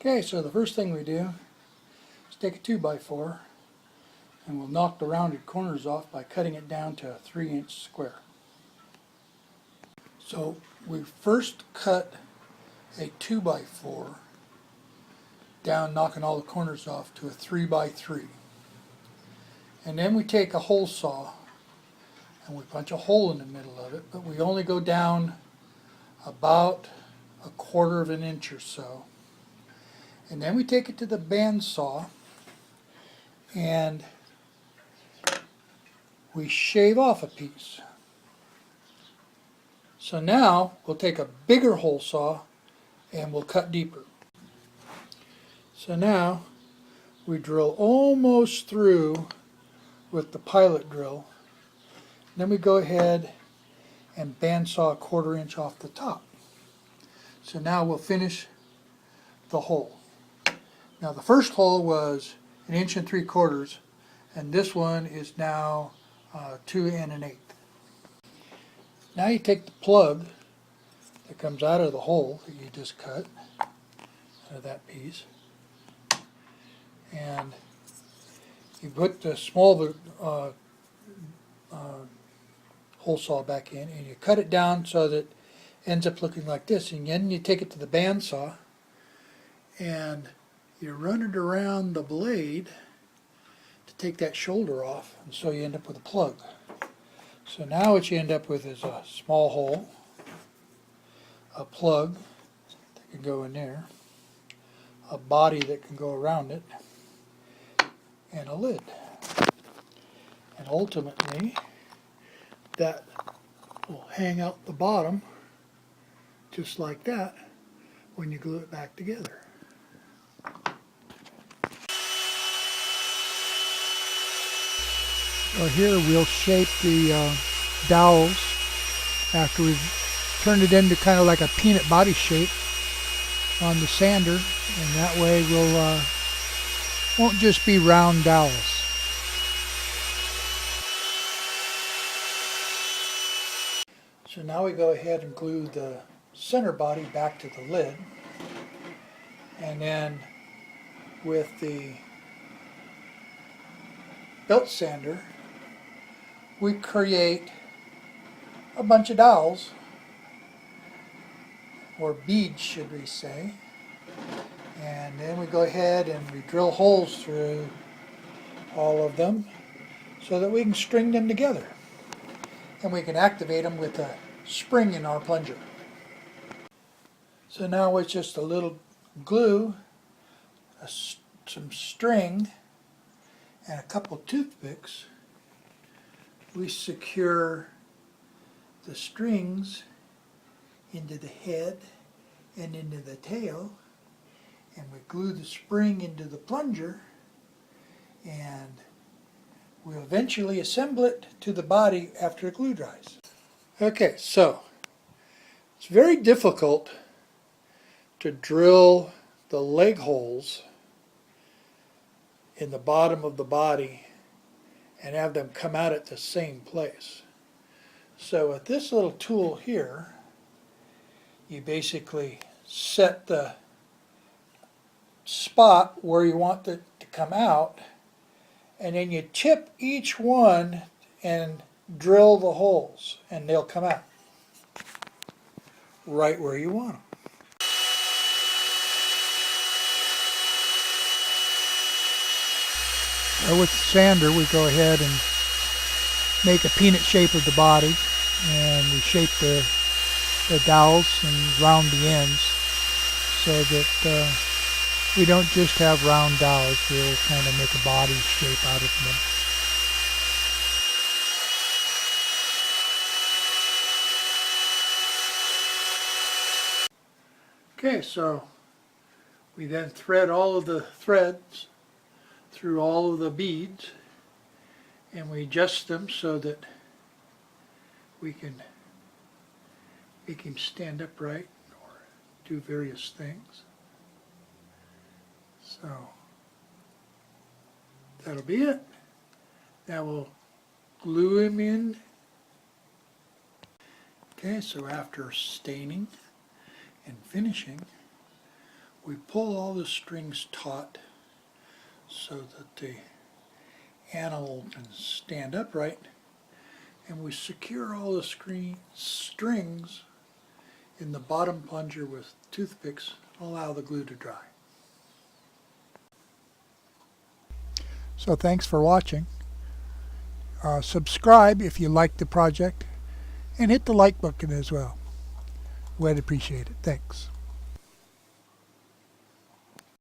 Okay, so the first thing we do is take a 2x4 and we'll knock the rounded corners off by cutting it down to a 3-inch square. So we first cut a 2x4 down, knocking all the corners off to a 3x3. And then we take a hole saw and we punch a hole in the middle of it, but we only go down about 1/4 of an inch or so. And then we take it to the bandsaw and we shave off a piece. So now we'll take a bigger hole saw and we'll cut deeper. So now we drill almost through with the pilot drill. Then we go ahead and bandsaw a 1/4 inch off the top. So now we'll finish the hole. Now the first hole was 1 3/4 inches, and this one is now 2 1/8. Now you take the plug that comes out of the hole that you just cut out of that piece, and you put the small hole saw back in, and you cut it down so that it ends up looking like this. And then you take it to the bandsaw and you run it around the blade to take that shoulder off, and so you end up with a plug. So now what you end up with is a small hole, a plug that can go in there, a body that can go around it, and a lid. And ultimately that will hang out the bottom just like that when you glue it back together. So here we'll shape the dowels after we've turned it into kind of like a peanut body shape on the sander, and that way we'll won't just be round dowels. So now we go ahead and glue the center body back to the lid, and then with the belt sander we create a bunch of dowels, or beads should we say, and then we go ahead and we drill holes through all of them so that we can string them together, and we can activate them with a spring in our plunger. So now with just a little glue, some string, and a couple toothpicks, we secure the strings into the head and into the tail, and we glue the spring into the plunger, and we'll eventually assemble it to the body after the glue dries. Okay, so it's very difficult to drill the leg holes in the bottom of the body and have them come out at the same place. So with this little tool here, you basically set the spot where you want it to come out, and then you tip each one and drill the holes, and they'll come out right where you want them. With the sander we go ahead and make a peanut shape of the body, and we shape the dowels and round the ends so that we don't just have round dowels, we'll kind of make a body shape out of them. Okay, so we then thread all of the threads through all of the beads, and we adjust them so that we can make him stand upright or do various things. So that'll be it. Now we'll glue him in. Okay, so after staining and finishing, we pull all the strings taut so that the animal can stand upright, and we secure all the strings in the bottom plunger with toothpicks, allow the glue to dry. So thanks for watching. Subscribe if you like the project, and hit the like button as well. We'd appreciate it. Thanks.